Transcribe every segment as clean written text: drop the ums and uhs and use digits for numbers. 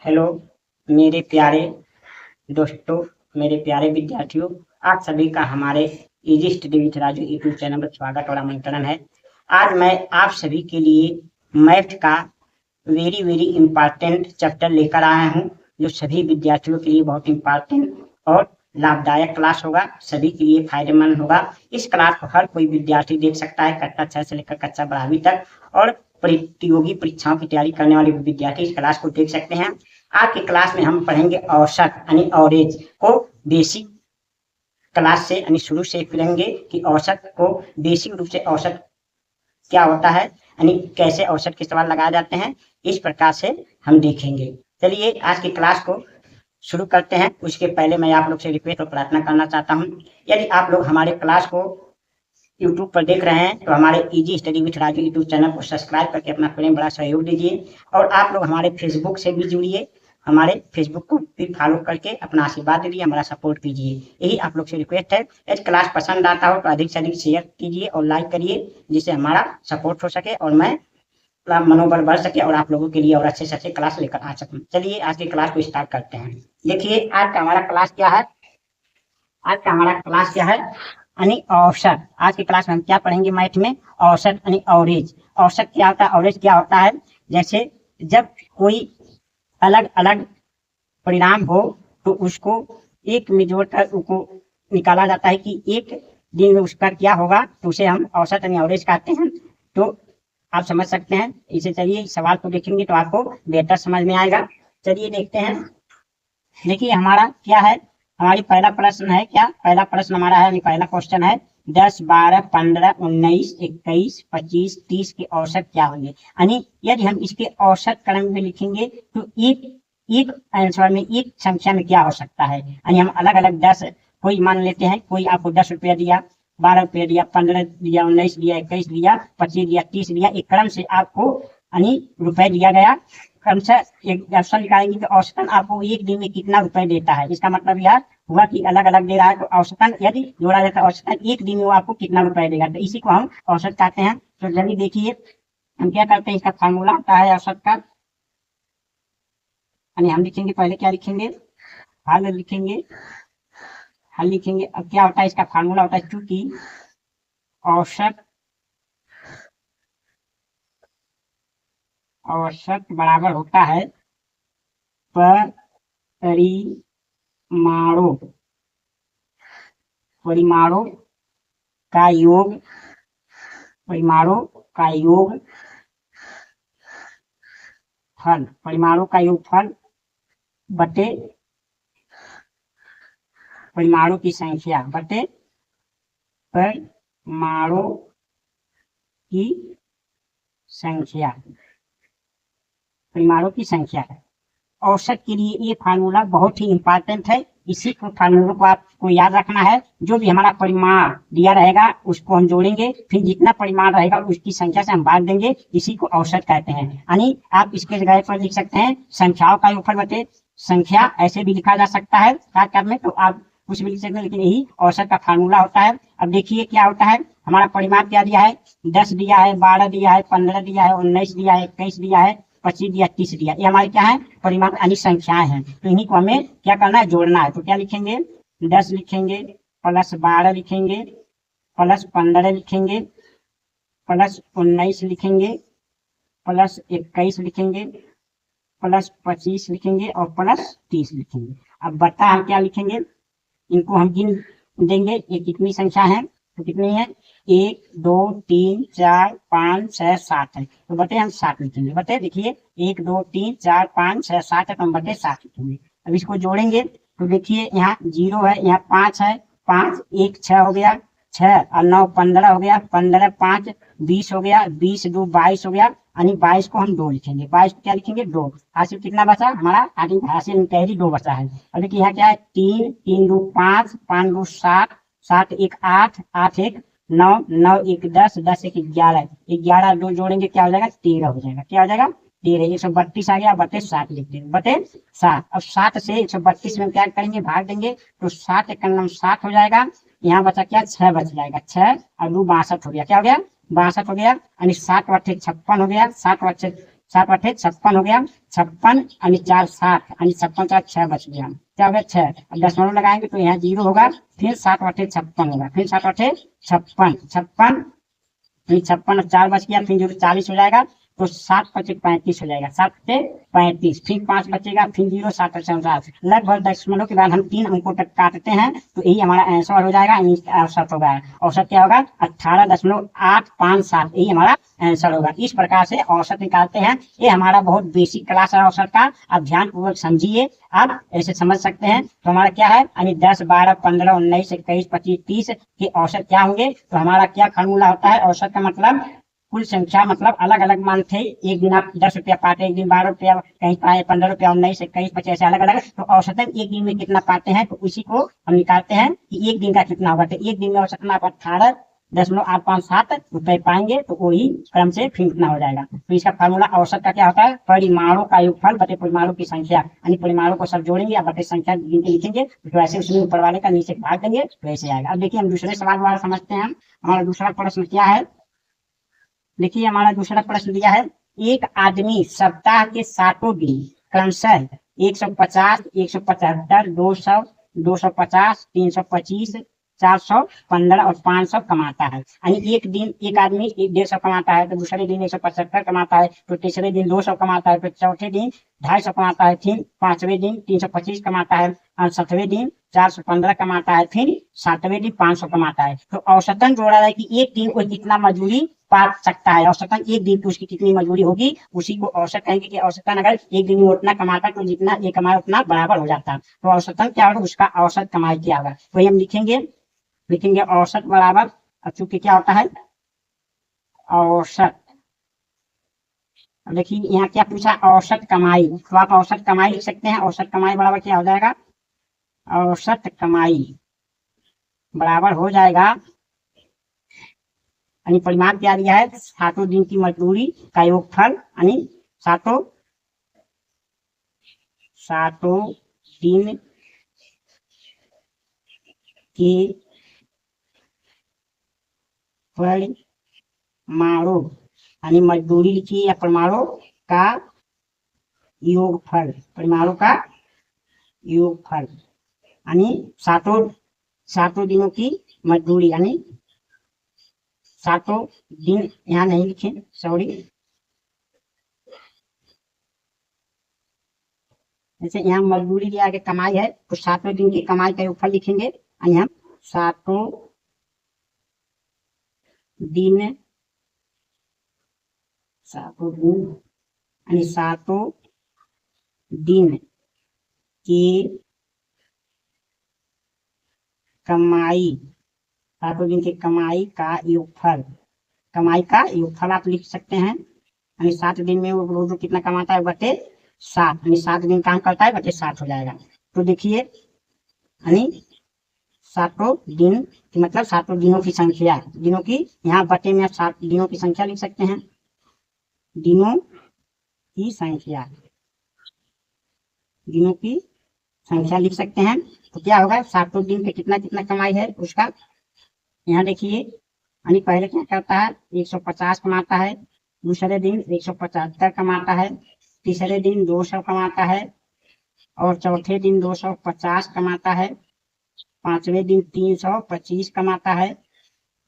Hello मेरे प्यारे दोस्तों, मेरे प्यारे विद्यार्थियों, आप सभी का हमारे easy study with Raju YouTube channel पर स्वागत और आमंत्रण है। आज मैं आप सभी के लिए मैथ का वेरी वेरी इम्पॉर्टेंट चैप्टर लेकर आया हूँ, जो सभी विद्यार्थियों के लिए बहुत इम्पॉर्टेंट और लाभदायक क्लास होगा, सभी के लिए फायदेमंद होगा। इस क्लास को हर कोई विद्यार्थी देख सकता है, कक्षा 6 से लेकर कक्षा 12वीं तक, और प्रतियोगी परीक्षाओं की तैयारी करने वाले विद्यार्थी इस क्लास को देख सकते हैं। आज की क्लास में हम पढ़ेंगे औसत यानी एवरेज को बेसिक क्लास से यानी शुरू से पढ़ेंगे कि औसत को बेसिक रूप से औसत क्या होता है, यानी कैसे औसत के सवाल लगाए जाते हैं, इस प्रकार से हम देखेंगे। चलिए आज की क्लास को शुरू करते हैं। उसके पहले मैं आप लोग से रिक्वेस्ट और प्रार्थना करना चाहता हूँ, यदि आप लोग हमारे क्लास को यूट्यूब पर देख रहे हैं तो हमारे easy study with Raju YouTube channel को सब्सक्राइब करके अपना प्रेम बड़ा सहयोग दीजिए। और आप लोग हमारे फेसबुक से भी जुड़िए, हमारे फेसबुक को भी फॉलो करके अपना आशीर्वाद दीजिए, हमारा सपोर्ट कीजिए, यही आप लोग से रिक्वेस्ट है। यदि क्लास पसंद आता हो तो अधिक से अधिक शेयर कीजिए और लाइक करिए, जिससे हमारा सपोर्ट हो सके और मैं मनोबल बढ़ सके और आप लोगों के लिए और अच्छे से अच्छे क्लास लेकर आ सकूं। चलिए आज की क्लास को स्टार्ट करते हैं। देखिए आज का हमारा क्लास क्या है। आज का हमारा क्लास क्या है यानी औसत। आज की क्लास में हम क्या पढ़ेंगे मैथ में, औसत यानी एवरेज। औसत क्या होता है, एवरेज क्या होता है, जैसे जब कोई अलग अलग परिणाम हो तो उसको एक में जोड़कर उसको निकाला जाता है कि एक दिन में उसका क्या होगा, तो उसे हम औसत यानी एवरेज कहते हैं। तो आप समझ सकते हैं इसे। चलिए सवाल को देखेंगे तो आपको बेहतर समझ में आएगा। चलिए देखते हैं। देखिए हमारा क्या है, हमारी पहला प्रश्न है, क्या पहला प्रश्न हमारा है, पहला क्वेश्चन है 10, 12, 15, 19, 21, 25, 30 के औसत क्या होंगे। यानी यदि हम इसके औसत क्रम में लिखेंगे तो एक एक आंसर में एक संख्या में क्या हो सकता है। यानी हम अलग अलग 10 कोई मान लेते हैं, कोई आपको 10 रुपया दिया, 12 रुपया दिया, 15 दिया, 19 दिया, 21 दिया, 25 दिया, 30 दिया, एक क्रम से आपको यानी रुपए दिया गया। क्रम से एक ऑप्शन निकालेंगे तो औसतन आपको एक दिन में कितना रुपए देता है। इसका मतलब यह हुआ कि अलग अलग दे रहा है, तो औसतन यदि जोड़ा जाता है औसतन एक दिन में वो आपको कितना रुपए देगा, तो इसी को हम औसत कहते हैं। तो जल्दी देखिए हम क्या करते हैं, इसका फार्मूला होता है औसत का। यानी हम लिखेंगे, पहले क्या लिखेंगे, हल लिखेंगे, हल लिखेंगे। अब क्या होता है, इसका फार्मूला होता है, चूंकि औसत औसत बराबर होता है परिमाणों परिमाणों का योग, परिमाणों का योग फल, परिमाणों का योग फल बटे परिमाणों की संख्या, बटे परिमाणों की संख्या, परिमाणों की संख्या है। औसत के लिए ये फार्मूला बहुत ही इंपॉर्टेंट है। इसी को फार्मूला को आपको याद रखना है। जो भी हमारा परिमाण दिया रहेगा उसको हम जोड़ेंगे, फिर जितना परिमाण रहेगा उसकी संख्या से हम बांट देंगे, इसी को औसत कहते हैं। यानी आप इसके जगह पर लिख सकते हैं संख्याओं का योगफल बटे संख्या, ऐसे भी लिखा जा सकता है शॉर्टकट में, तो आप कुछ भी लिख सकते हैं, लेकिन यही औसत का फार्मूला होता है। अब देखिए क्या होता है, हमारा परिमाण क्या दिया है, 10 दिया है, 12 दिया है, 15 दिया है, 19 दिया है, 21 दिया है, 25 दिया, 30 दिया। ये हमारे क्या है, परिमाण यानी संख्याएं हैं। तो इन्हीं को हमें क्या करना है, जोड़ना है। तो क्या लिखेंगे, 10 लिखेंगे, प्लस 12 लिखेंगे, प्लस 15 लिखेंगे, प्लस 19 लिखेंगे, प्लस 21 लिखेंगे, प्लस 25 लिखेंगे और प्लस 30 लिखेंगे। अब बता हम क्या लिखेंगे, इनको हम गिन देंगे, ये कितनी संख्या है, तो कितनी है, 1, 2, 3, 4, 5, 6, 7 है, तो बटे हम 7 लिखेंगे। बटे देखिए 1, 2, 3, 4, 5, 6, 7 है, तो हम बटे 7 लिखेंगे। अब इसको जोड़ेंगे तो देखिए यहाँ 0 है, यहाँ 5 है, 5 1 6 हो गया, 6 और 9 15 हो गया, 15 5 20 हो गया, 20 2 22 हो गया, यानी 22 को हम 2 लिखेंगे। 22 को क्या लिखेंगे, 2। हासिल कितना बचा हमारा, आगे हासिल पहली 2 बचा है। और देखिए यहाँ क्या है, 3 3 2 5 5 2 7 7 1 8 8 1 9 9 1 10 10 1 11 11 2 जोड़ेंगे क्या हो जाएगा, 13 हो जाएगा। क्या हो जाएगा, 13। 132 आ गया, बटे 7 लिख देंगे, बटे 7। अब 7 से 132 में क्या करेंगे, भाग देंगे, तो 7 एक 7 हो जाएगा। यहाँ बचा क्या, 6 बच जाएगा, 6 और 2 62 हो गया। क्या हो गया, 62 हो गया, यानी 7 बटे 56 हो गया, 7 बटे 7 अठे 56 हो गया, 56 यानी 4 60 यानी 56 का 6 बच गया, क्या हो गया 6। अब दशमलव लगाएंगे तो यहाँ 0 होगा, फिर 7 अठे 56 होगा, फिर 7 अठे 56, 56 56 और 4 बच गया, फिर 0 40 हो जाएगा, तो 7 पचे 35 हो जाएगा, 7 से 35, फिर 5 बचेगा, फिर 0 7 50, लगभग दशमलव के बाद हम 3 अंकों तक काटते हैं तो यही हमारा आंसर हो जाएगा, औसत होगा। औसत क्या होगा 18.857, यही हमारा आंसर होगा। इस प्रकार से औसत निकालते हैं। ये हमारा बहुत बेसिक क्लास है औसत का, आप ध्यान पूर्वक समझिए, आप ऐसे समझ सकते हैं। तो हमारा क्या है यानी 10 12 15 19 21 25 30 के औसत क्या होंगे, तो हमारा क्या फार्मूला होता है, औसत का मतलब कुल संख्या, मतलब अलग अलग मान थे, एक दिन आप 10 रुपया पाते, एक दिन 12 रुपया कहीं पाए, 15 रुपया 19 21 25 ऐसे अलग अलग, तो औसतन एक दिन में कितना पाते हैं, तो उसी को हम निकालते हैं कि एक दिन का कितना होगा। तो एक दिन में औसतन आप 18.857 रुपए पाएंगे, तो वही क्रम से फिर कितना हो जाएगा। तो इसका फार्मूला औसत का क्या होता है, परिमाणों का योगफल बटे परिमाणों की संख्या, यानी परिमाणों को सब जोड़ेंगे या बटे संख्या गिन के लिखेंगे, तो ऐसे उसमें ऊपर वाले का नीचे भाग देंगे तो ऐसे आएगा। अब देखिए हम दूसरे सवाल वाला समझते हैं। हमारा दूसरा प्रश्न क्या है, देखिए हमारा दूसरा प्रश्न दिया है, एक आदमी सप्ताह के 7 दिन क्रमशः 150 175 200 250 325 415 और 500 कमाता है। यानी एक दिन एक आदमी 150 कमाता है, तो दूसरे दिन 175 कमाता है, तो तीसरे दिन 200 कमाता है, तो चौथे दिन 250 कमाता है, फिर पांचवें दिन 325 कमाता है, और छठवें दिन 415 कमाता है, फिर सातवें दिन 500 कमाता है। तो औसतन जोड़ा है कि एक दिन को कितना मजदूरी पा सकता है, औसतन एक दिन की उसकी कितनी मजदूरी होगी, उसी को औसत कहेंगे कि औसतन अगर एक दिन में उतना कमाता तो जितना ये कमाए उतना बराबर हो जाता। तो औसतन क्या होगा, उसका औसत कमाई क्या होगा, वही हम लिखेंगे औसत बराबर, चूंकि क्या होता है औसत। देखिए यहाँ क्या पूछा, औसत कमाई, तो आप औसत कमाई लिख सकते हैं। औसत कमाई बराबर क्या हो जाएगा, औसत कमाई बराबर हो जाएगा, यानी परिमाण क्या दिया है, 7 दिन की मजदूरी का योगफल, यानी 7 दिन की परिमाणों, यानी मजदूरी लिखिए या परिमाणों का योगफल, परिमाणों का योगफल, यानी 7 दिनों की मजदूरी, यानी 7 दिन, यहाँ नहीं लिखे सॉरी, जैसे यहाँ मजदूरी दिया आगे कमाई है, तो 7 दिन की कमाई का योगफल लिखेंगे, यानी हम 7 दिन यानी 7 दिन की कमाई, 7 दिन की कमाई का योगफल, कमाई का योगफल आप लिख सकते हैं, यानी 7 दिन में वो रोज कितना कमाता है बटे 7, यानी 7 दिन काम करता है बटे 7 हो जाएगा। तो देखिए यानी 7 दिन मतलब 7 दिनों की संख्या, दिनों की यहाँ बटे में 7 दिनों की संख्या लिख सकते हैं, दिनों की संख्या, दिनों की संख्या लिख सकते हैं। तो क्या होगा 7 दिन पे कितना कितना कमाई है उसका, यहाँ देखिए, यानी पहले क्या करता है 150 कमाता है, दूसरे दिन 175 कमाता है, तीसरे दिन 200 कमाता है, और चौथे दिन 250 कमाता है, पांचवें दिन 325 कमाता है,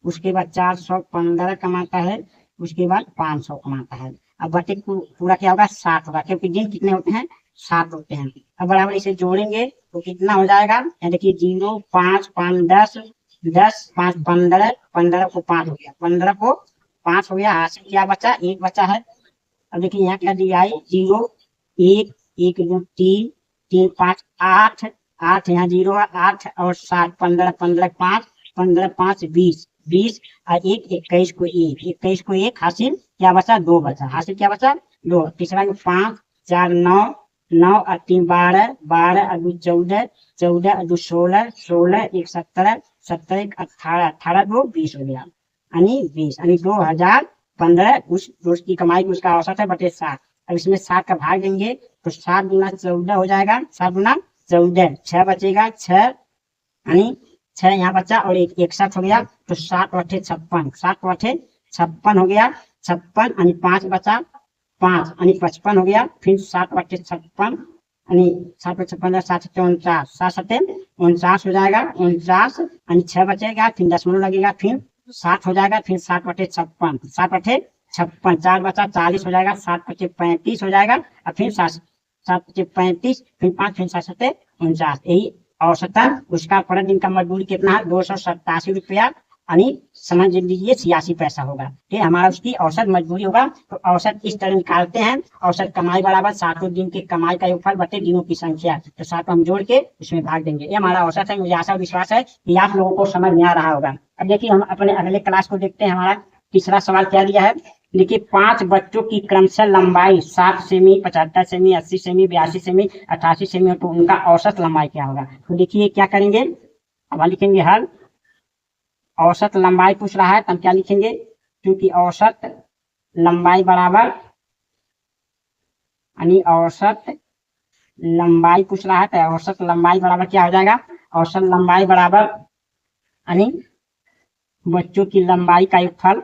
उसके बाद 415 कमाता है, उसके बाद 500 कमाता है। अब बटे पूरा क्या होगा 7 होगा, क्योंकि दिन कितने होते हैं 7 होते हैं। अब बराबर इसे जोड़ेंगे तो कितना हो जाएगा, देखिए 0 5 5 10 10 5 15 15 को 5 हो गया, 15 को 5 हो गया, हाथ क्या बचा 1 बचा है। अब देखिए यहाँ क्या दिया है 0 1 1 2 3 3 5 8 8, यहाँ 0 है 8 और 7 15 15 5 15 5 20 20 और 1 21 को 1 21 को 1 हासिल क्या बचा 2 बचा, हासिल क्या बचा 2, तीसरा 5 4 9 9 और 3 12 12 और 2 14 14 और 2 16 16 1 17 17 1 18 18 2 20 हो गया, यानी 20, यानी 2015 उस की कमाई की उसका औसत है बटे 7। अब इसमें 7 का भाग देंगे तो 7 गुना 14 हो जाएगा, 7 गुना 14 6 बचेगा, 6 यानी 6 यहाँ बचा और 1 61 हो गया, तो 7 8 56 7 8 56 हो गया, 56 यानी 5 बचा, 5 यानी 55 हो गया। फिर 7/56 यानी 7/56 7 49 7 49 हो जाएगा। 49 यानी 6 बचेगा, फिर दशमलव लगेगा, फिर 7 हो जाएगा। फिर 7/56 7/56 4 बचा 40 हो जाएगा। 7/35 हो जाएगा और फिर 7/35 फिर 5 फिर 7/49 यही औसतन उसका पर दिन का मजदूरी कितना है 287 रुपया यानी समझ लीजिए 86 पैसा होगा। ठीक है, हमारा उसकी औसत मजदूरी होगा। तो औसत इस तरह निकालते हैं, औसत कमाई बराबर 7 दिन के कमाई का योगफल बटे दिनों की संख्या। तो 7 हम जोड़ के उसमें भाग देंगे। ये हमारा औसत है। मुझे आशा और विश्वास है कि आप लोगों को समझ में आ रहा होगा। अब देखिए हम अपने अगले क्लास को देखते हैं। हमारा तीसरा सवाल क्या दिया है, देखिए 5 बच्चों की क्रमशः लंबाई 7 semi 75 semi 80 semi 82 semi 88 semi हो, तो उनका औसत लंबाई क्या होगा। तो देखिए क्या करेंगे, अब लिखेंगे हल। औसत लंबाई पूछ रहा है तो हम क्या लिखेंगे, क्योंकि औसत लंबाई बराबर यानी औसत लंबाई पूछ रहा है तो औसत लंबाई बराबर क्या हो जाएगा, औसत लंबाई बराबर यानी बच्चों की लंबाई का योगफल,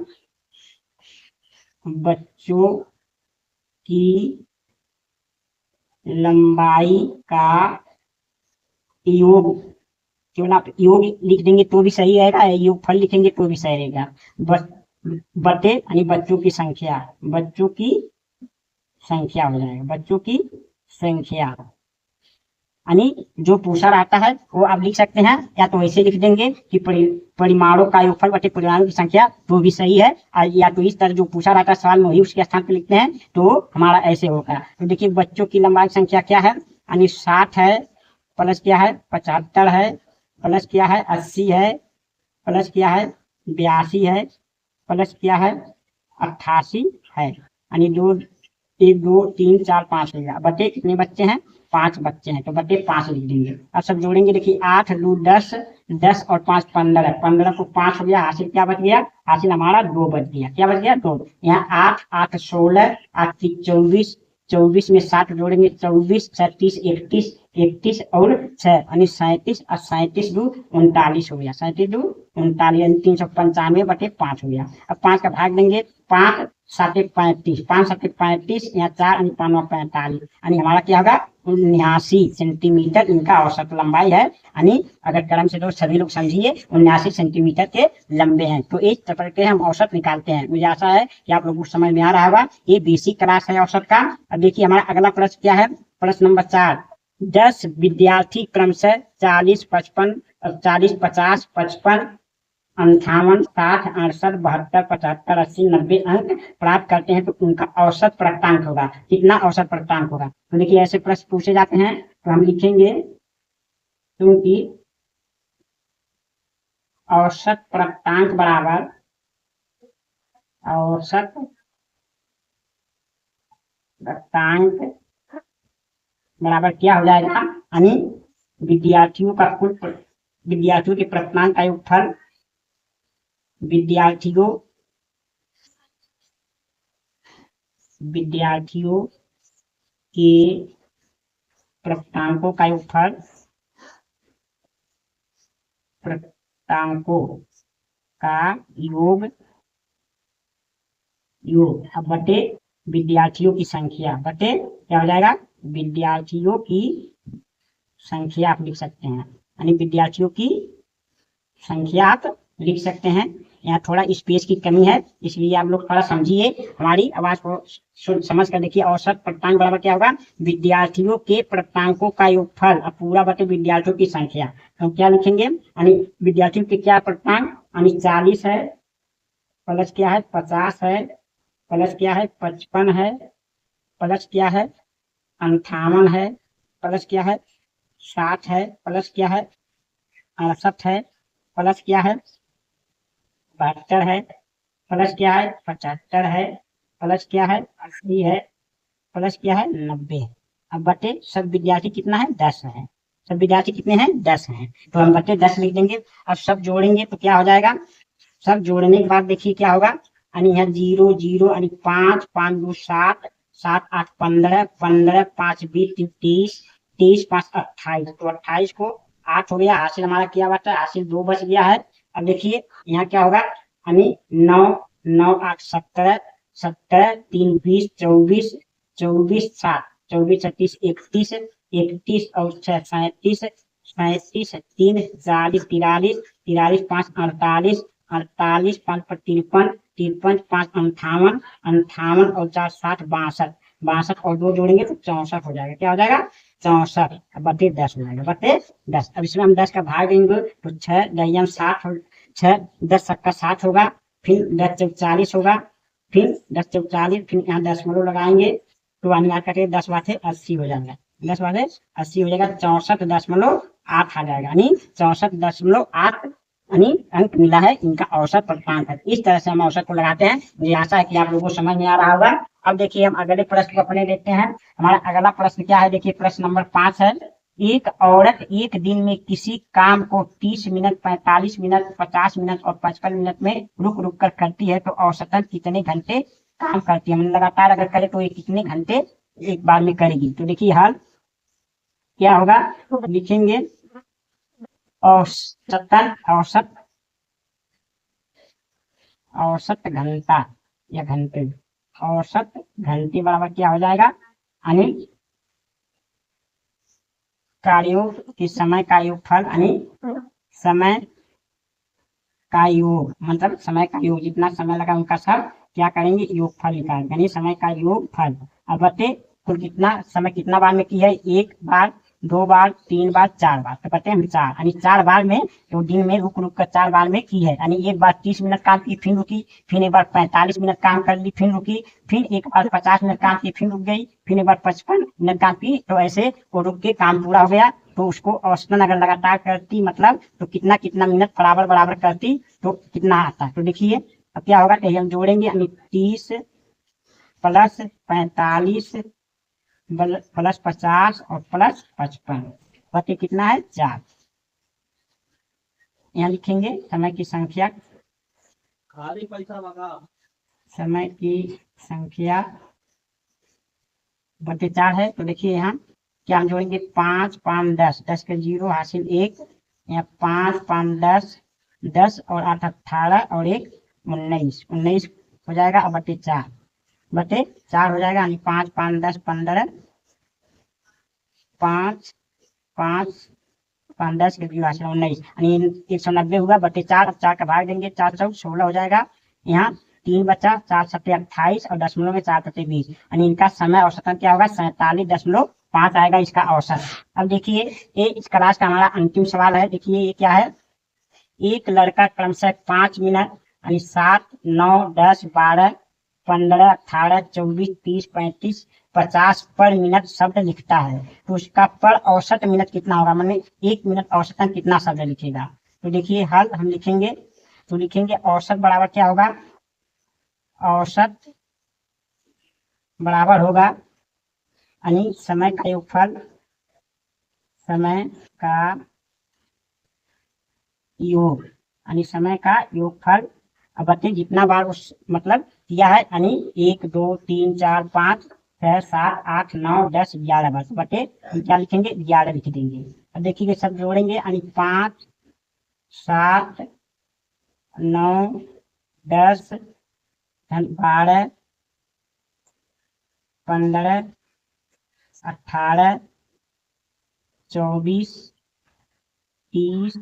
बच्चों की लंबाई का योग, केवल आप योग लिख देंगे तो भी सही रहेगा, योगफल लिखेंगे तो भी सही रहेगा। बटे यानी बच्चों की संख्या, बच्चों की संख्या हो जाएगा, बच्चों की संख्या यानी जो पूछा रहता है वो आप लिख सकते हैं, या तो ऐसे लिख देंगे कि परिमाणों का योगफल बटे परिमाणों की संख्या, तो भी सही है। या तो इस तरह जो पूछा रहता है सवाल में वही उसके स्थान पर लिखते हैं तो हमारा ऐसे होगा। तो देखिए बच्चों की लंबाई की संख्या क्या है, यानी 60 है, प्लस क्या है 75 है, प्लस क्या है 80 है, प्लस क्या है 82 है, प्लस क्या है 88 है, यानी 2 1 2 3 4 5 हो गया। बटे कितने बच्चे हैं, 5 बच्चे हैं, तो बटे 5 लिख देंगे। अब सब जोड़ेंगे, देखिए 8 2 10 10 और 5 15 15 को 5 हो गया, हासिल क्या बच गया, हासिल हमारा 2 बच गया। क्या बच गया 2। यहाँ 8 8 16 8 24 24 में 7 जोड़ेंगे 24 37 31 31 और 6 यानी 37 और 37 2 39 हो गया, 37 2 39 यानी 395 बटे 5 हो गया। अब 5 का भाग देंगे, 5 7 35 5 7 35 यहाँ 4 यानी 5 45 यानी हमारा क्या होगा 79 सेंटीमीटर इनका औसत लंबाई है। यानी अगर क्रम से लोग सभी लोग समझिए 79 सेंटीमीटर के लंबे हैं। तो इस प्रकार के हम औसत निकालते हैं। मुझे आशा है कि आप लोगों को समझ में आ रहा होगा। ये बेसिक क्लास है औसत का। अब देखिए हमारा अगला प्रश्न क्या है, प्रश्न नंबर 4, 10 विद्यार्थी क्रमशः 40 55 40 50 55 58 60 68 72 75 80 90 अंक प्राप्त करते हैं तो उनका औसत प्राप्तांक होगा। कितना औसत प्राप्तांक होगा। तो देखिए ऐसे प्रश्न पूछे जाते हैं तो हम लिखेंगे, क्योंकि औसत प्राप्तांक बराबर औसत प्राप्तांक बराबर क्या हो जाएगा, यानी विद्यार्थियों का कुल विद्यार्थियों के प्राप्तांक का योगफल, विद्यार्थियों के प्राप्तांकों का योगफल, प्राप्तांकों का योग अब बटे विद्यार्थियों की संख्या, बटे क्या हो जाएगा विद्यार्थियों की संख्या आप लिख सकते हैं, यानी विद्यार्थियों की संख्या आप लिख सकते हैं। यहाँ थोड़ा स्पेस की कमी है इसलिए आप लोग थोड़ा समझिए हमारी आवाज को समझ कर देखिए। औसत प्राप्तांक बराबर क्या होगा, विद्यार्थियों के प्राप्तांकों का योगफल अब पूरा बटे विद्यार्थियों की संख्या। तो क्या लिखेंगे, यानी विद्यार्थियों के क्या प्राप्तांक, यानी 40 है, प्लस क्या है 50 है, प्लस क्या है 55 है, प्लस क्या है 58 है, प्लस क्या है 60 है, प्लस क्या है 68 है, प्लस क्या है 72 है, प्लस क्या है 75 है, प्लस क्या है 80 है, प्लस क्या है 90। अब बटे सब विद्यार्थी कितना है 10 है, सब विद्यार्थी कितने हैं 10 हैं, तो हम बटे 10 लिख देंगे। अब सब जोड़ेंगे तो क्या हो जाएगा, सब जोड़ने के बाद देखिए क्या होगा, यानी यहाँ 0 0 यानी 5 5 2 7 7 8 15 15 5 20 30 30 5 28, तो 28 को 8 हो गया, हासिल हमारा क्या बचा, हासिल 2 बच गया है। अब देखिए यहाँ क्या होगा, यानी 9 9 8 17 17 3 20 24 24 7 24 36 31 31 और 6 37 37 3 40 43 43 5 48 48 5 पर 53 53 5 58 58 और 4 60 62 62 और 2 जोड़ेंगे तो 64 हो जाएगा। क्या हो जाएगा? 64 बटे 10 हो जाएगा, बटे 10। अब इसमें हम 10 का भाग देंगे तो 6 दहिया 60 6 10 सबका 60 होगा, फिर 10 चौक 40 होगा, फिर 10 चौक 40, फिर यहाँ दशमलव लगाएंगे तो अनुवाद करके 10 बाते 80 हो जाएगा, 10 बाते 80 हो जाएगा, 64.8 आ जाएगा, यानी 64.8 यानी अंक मिला है इनका औसत प्राप्तांक है। इस तरह से हम औसत को लगाते हैं। मुझे आशा है कि आप लोगों को समझ में आ रहा होगा। अब देखिए हम अगले प्रश्न को अपने देखते हैं। हमारा अगला प्रश्न क्या है? देखिए प्रश्न नंबर 5 है, एक औरत एक दिन में किसी काम को 30 मिनट 45 मिनट 50 मिनट और 55 मिनट में रुक रुक कर करती है तो औसतन कितने घंटे काम करती है? हम लगातार अगर करें तो ये कितने घंटे एक बार में करेगी? तो देखिए हल क्या होगा, लिखेंगे औसतन औसत घंटा या घंटे, औसत घंटे बराबर क्या हो जाएगा, यानी कार्यों के समय का योगफल, यानी समय का योग, मतलब समय का योग, जितना समय लगा उनका सब क्या करेंगे, योगफल निकालेंगे, यानी समय का योगफल। अब बटे कुल कितना समय कितना बार में की है, एक बार 2 बार 3 बार 4 बार, तो बटे हम 4, यानी 4 बार में, तो दिन में रुक रुक कर 4 बार में की है, यानी एक बार 30 मिनट काम की फिर रुकी, फिर एक बार 45 मिनट काम कर ली फिर रुकी, फिर एक बार 50 मिनट काम की फिर रुक गई, फिर एक बार 55 मिनट काम की, तो ऐसे वो रुक के काम पूरा हो गया। तो उसको औसतन अगर लगातार करती मतलब तो कितना कितना मिनट बराबर बराबर करती तो कितना आता है। तो देखिए अब क्या होगा, हम जोड़ेंगे, यानी 30 प्लस 45 प्लस 50 और प्लस 55 बटे कितना है 4। यहाँ लिखेंगे समय की संख्या, खाली पैसा लगा, समय की संख्या बटे 4 है। तो देखिए यहाँ क्या हम जोड़ेंगे, 5 5 10 10 के 0 हासिल 1, यहाँ 5 5 10 10 और 8 18 और 1 19 19 हो जाएगा, और बटे 4 हो जाएगा, यानी 5 5 10 15 5 5 5 10 के 0 हासिल 19, यानी 190 हुआ, बटे 4। अब 4 का भाग देंगे, 4 चौक 16 हो जाएगा, यहाँ 3 बचा, 4 सत्ते 28 और दशमलव में 4 सत्ते 20, यानी इनका समय औसतन क्या होगा, 47.5 आएगा इसका औसत। अब देखिए ये इस क्लास का हमारा अंतिम सवाल है। देखिए ये क्या है, एक लड़का क्रमशः 5 मिनट यानी 7 9 10 12 15 18 24 30 35 50 पर मिनट शब्द लिखता है, तो उसका पर औसत मिनट कितना होगा, माने 1 मिनट औसतन कितना शब्द लिखेगा? तो देखिए हल हम लिखेंगे, तो लिखेंगे औसत बराबर क्या होगा, औसत बराबर होगा यानी समय का योगफल, समय का योग, यानी समय का योगफल अब बच्चे जितना बार उस मतलब किया है, यानी 1 2 3 4 5 6 7 8 9 10 11 बार, बटे क्या लिखेंगे, 11 लिख देंगे। अब देखिए सब जोड़ेंगे, यानी 5 7 9 10 12 15 18 24 30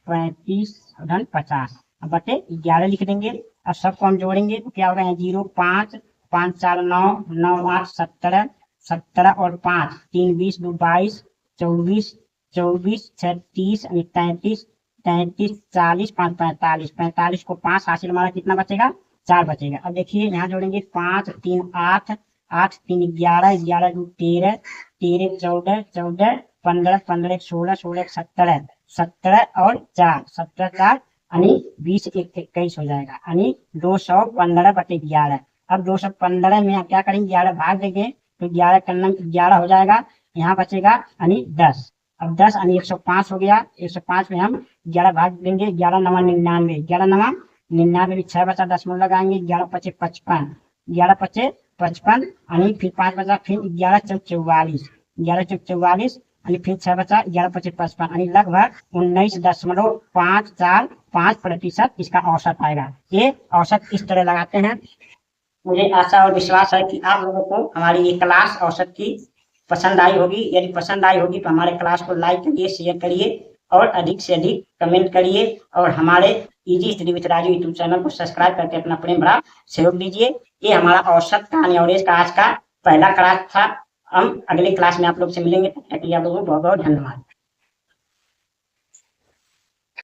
35 और 50, अब बटे 11 लिख देंगे। अब सबको हम जोड़ेंगे तो क्या होगा, 0 5 5 4 9 9 8 17 17 और 5 3 20 2 22 24 24 6 30 33 33 40 5 45 45 को 5 हासिल हमारा कितना बचेगा, 4 बचेगा। अब देखिए यहाँ जोड़ेंगे 5 3 8 8 3 11 11 2 13 13 14 14 15 15 16 16 17 17 और 4 17 4 यानी 20 21 हो जाएगा, यानी 215 बटे 11। अब 215 में आप क्या करेंगे, 11 भाग देंगे तो 11 करना 11 हो जाएगा, यहाँ बचेगा यानी 10। अब 10 यानी 105 हो गया, 105 में हम 11 भाग देंगे, 11 9 99, 11 9 99 में 6 बचा, दशमलव लगाएंगे, 11 पचे 55, 11 पचे 55 यानी फिर 5 बचा, फिर 11 चौक 44, 11 चौक 44 यानी फिर 6 बचा 11/25 यानी लगभग 19.545% इसका औसत आएगा। ये औसत इस तरह लगाते हैं। मुझे आशा और विश्वास है कि आप लोगों को हमारी ये क्लास औसत की पसंद आई होगी। यदि पसंद आई होगी तो हमारे क्लास को लाइक करिए, शेयर करिए और अधिक से अधिक कमेंट करिए और हमारे easy study with Raju YouTube channel को सब्सक्राइब करके अपना प्रेम भरा सहयोग दीजिए। ये हमारा औसत कहानी एवरेज का आज का पहला क्लास था। हम अगले क्लास में आप लोग से मिलेंगे। तब तक के लिए आप लोगों को बहुत बहुत धन्यवाद।